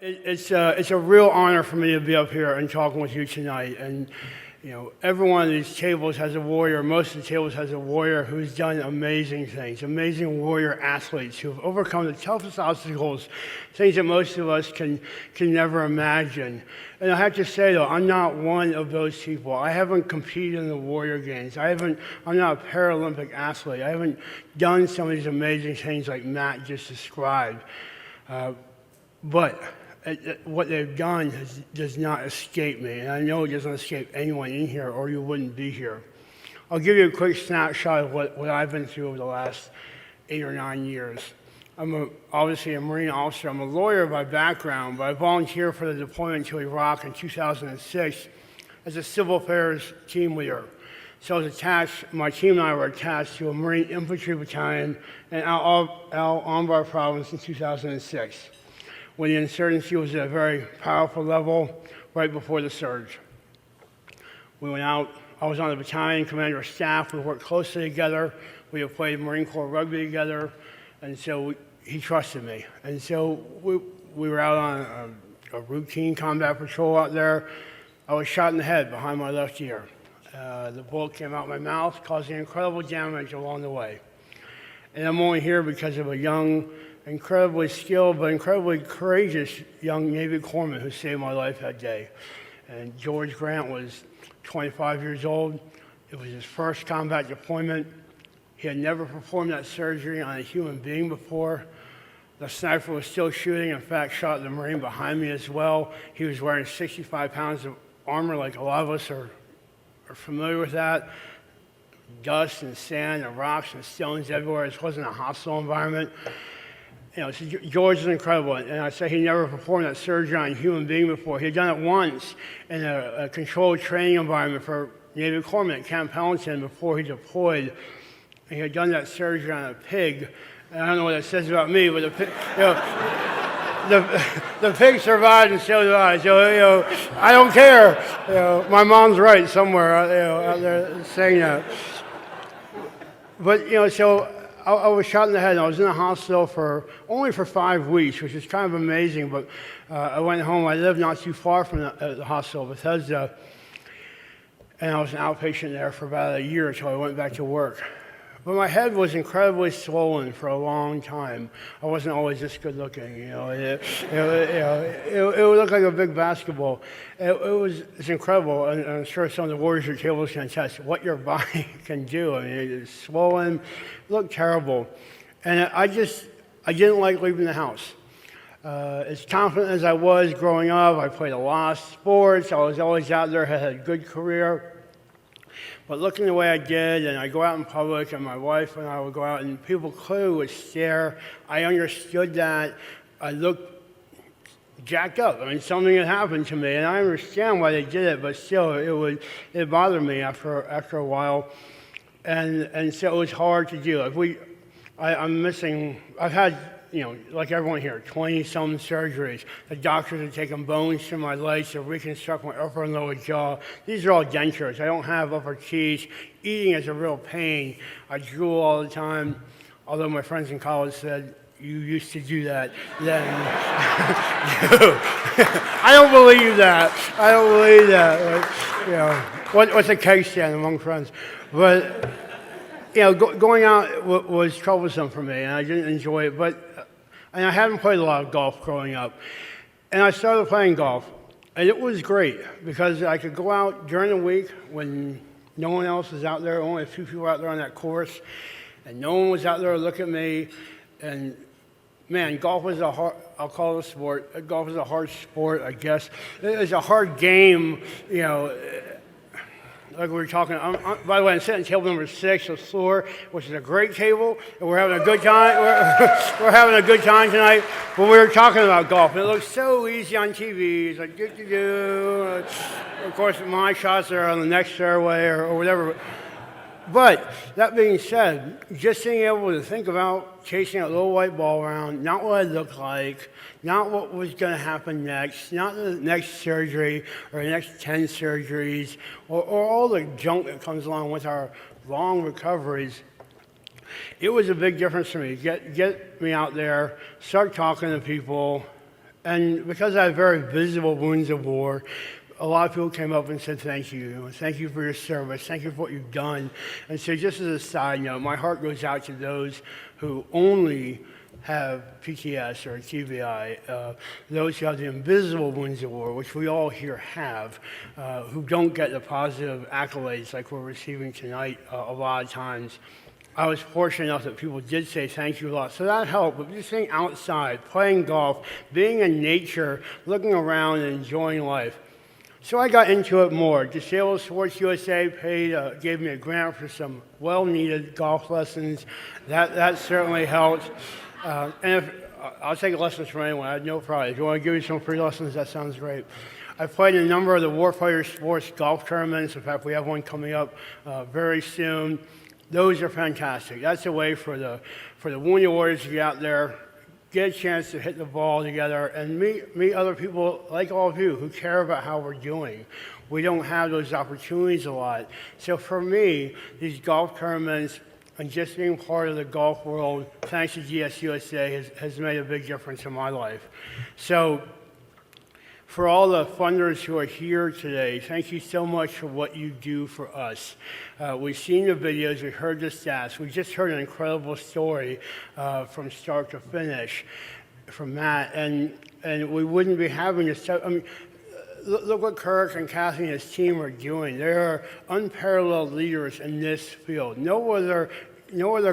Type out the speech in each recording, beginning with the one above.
It's a real honor for me to be up here and talking with you tonight. And every one of these tables has a warrior. Most of the tables has a warrior who's done amazing things, amazing warrior athletes who have overcome the toughest obstacles, things that most of us can never imagine. And I have to say though, I'm not one of those people. I haven't competed in the warrior games. I'm not a Paralympic athlete. I haven't done some of these amazing things like Matt just described. But what they've done does not escape me, and I know it doesn't escape anyone in here, or you wouldn't be here. I'll give you a quick snapshot of what I've been through over the last 8 or 9 years. I'm obviously a Marine officer. I'm a lawyer by background, but I volunteered for the deployment to Iraq in 2006 as a civil affairs team leader. So I was attached, my team and I were attached to a Marine infantry battalion in Al Anbar province in 2006. When the insurgency was at a very powerful level right before the surge. We went out, I was on the battalion commander of staff, we worked closely together, we had played Marine Corps rugby together, and so he trusted me. And so we were out on a routine combat patrol out there. I was shot in the head behind my left ear. The bullet came out my mouth, causing incredible damage along the way. And I'm only here because of a young, incredibly skilled but incredibly courageous young Navy corpsman who saved my life that day. And George Grant was 25 years old. It was his first combat deployment. He had never performed that surgery on a human being before. The sniper was still shooting, in fact, shot the Marine behind me as well. He was wearing 65 pounds of armor, like a lot of us are familiar with that. Dust and sand and rocks and stones everywhere. This wasn't a hostile environment. So George is incredible, and I say he never performed that surgery on a human being before. He had done it once in a controlled training environment for Navy corpsmen at Camp Pendleton before he deployed. And he had done that surgery on a pig. And I don't know what that says about me, but the pig, the pig survived and so did I. So I don't care. My mom's right somewhere out there saying that. But so. I was shot in the head, and I was in the hospital only for 5 weeks, which is kind of amazing, but I went home. I lived not too far from the hospital, Bethesda, and I was an outpatient there for about a year until I went back to work. But my head was incredibly swollen for a long time. I wasn't always this good looking, It would look like a big basketball. It's incredible, and I'm sure some of the warriors at tables can attest what your body can do. I mean, it's swollen, it looked terrible. And I didn't like leaving the house. As confident as I was growing up, I played a lot of sports. I was always out there, had a good career. But looking the way I did, and I go out in public, and my wife and I would go out, and people clearly would stare. I understood that. I looked jacked up. I mean, something had happened to me, and I understand why they did it, but still, it bothered me after a while, and so it was hard to do. I've had, like everyone here, 20-some surgeries. The doctors have taken bones from my legs to reconstruct my upper and lower jaw. These are all dentures. I don't have upper teeth. Eating is a real pain. I drool all the time, although my friends in college said, you used to do that then. I don't believe that. What's a case stand among friends? But, going out was troublesome for me, and I didn't enjoy it. And I hadn't played a lot of golf growing up. And I started playing golf, and it was great because I could go out during the week when no one else was out there, only a few people out there on that course, and no one was out there to look at me. And man, golf is I'll call it a sport. Golf is a hard sport, I guess. It's a hard game, like we were talking. By the way, I'm sitting at table number 6 of floor, which is a great table, and we're having a good time. We're having a good time tonight. But we were talking about golf, and it looks so easy on TV. It's like do. Of course, my shots are on the next fairway or whatever. But that being said, just being able to think about chasing a little white ball around, not what it looked like, not what was going to happen next, not the next surgery or the next 10 surgeries, or all the junk that comes along with our long recoveries. It was a big difference for me. Get me out there, start talking to people, And because I have very visible wounds of war, a lot of people came up and said thank you. Thank you for your service. Thank you for what you've done. And so just as a side note, my heart goes out to those who only have PTS or TBI, those who have the invisible wounds of war, which we all here have, who don't get the positive accolades like we're receiving tonight a lot of times. I was fortunate enough that people did say thank you a lot, so that helped. But just staying outside, playing golf, being in nature, looking around and enjoying life. So I got into it more. Disabled Sports USA gave me a grant for some well-needed golf lessons. That certainly helped. I'll take lessons from anyone. I have no problem. If you want to give me some free lessons, that sounds great. I've played in a number of the Warfighters sports golf tournaments. In fact, we have one coming up very soon. Those are fantastic. That's a way for the Wounded Warriors to get out there, get a chance to hit the ball together, and meet other people like all of you who care about how we're doing. We don't have those opportunities a lot. So for me, these golf tournaments and just being part of the golf world, thanks to GSUSA, has made a big difference in my life. So for all the funders who are here today, thank you so much for what you do for us. We've seen the videos, we heard the stats, we just heard an incredible story from start to finish from Matt, and we wouldn't be having this. I mean, look what Kirk and Kathy and his team are doing. They are unparalleled leaders in this field. No other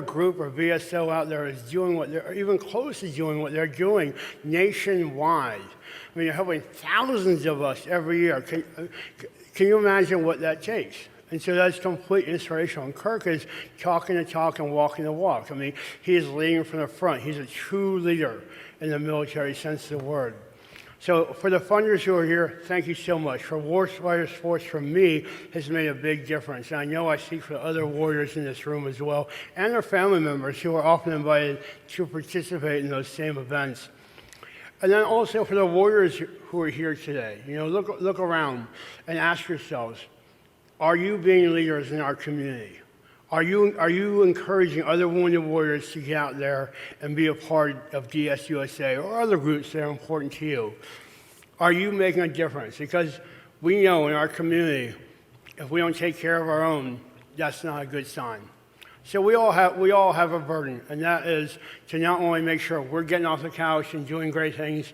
group or VSO out there is doing what they're, even close to doing what they're doing nationwide. I mean, you're helping thousands of us every year. Can you imagine what that takes? And so that's complete inspirational. And Kirk is talking the talk and walking the walk. I mean, he is leading from the front. He's a true leader in the military sense of the word. So for the funders who are here, thank you so much. For Warfighters Sports, for me, has made a big difference. And I know I speak for other warriors in this room as well, and their family members who are often invited to participate in those same events. And then also for the warriors who are here today, look around and ask yourselves, are you being leaders in our community? Are you encouraging other wounded warriors to get out there and be a part of DSUSA or other groups that are important to you? Are you making a difference? Because we know in our community, if we don't take care of our own, that's not a good sign. So we all have a burden, and that is to not only make sure we're getting off the couch and doing great things,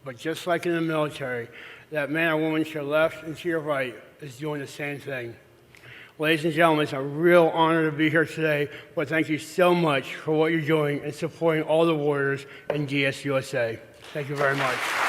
but just like in the military, that man or woman to your left and to your right is doing the same thing. Ladies and gentlemen, it's a real honor to be here today, but thank you so much for what you're doing and supporting all the warriors in GSUSA. Thank you very much.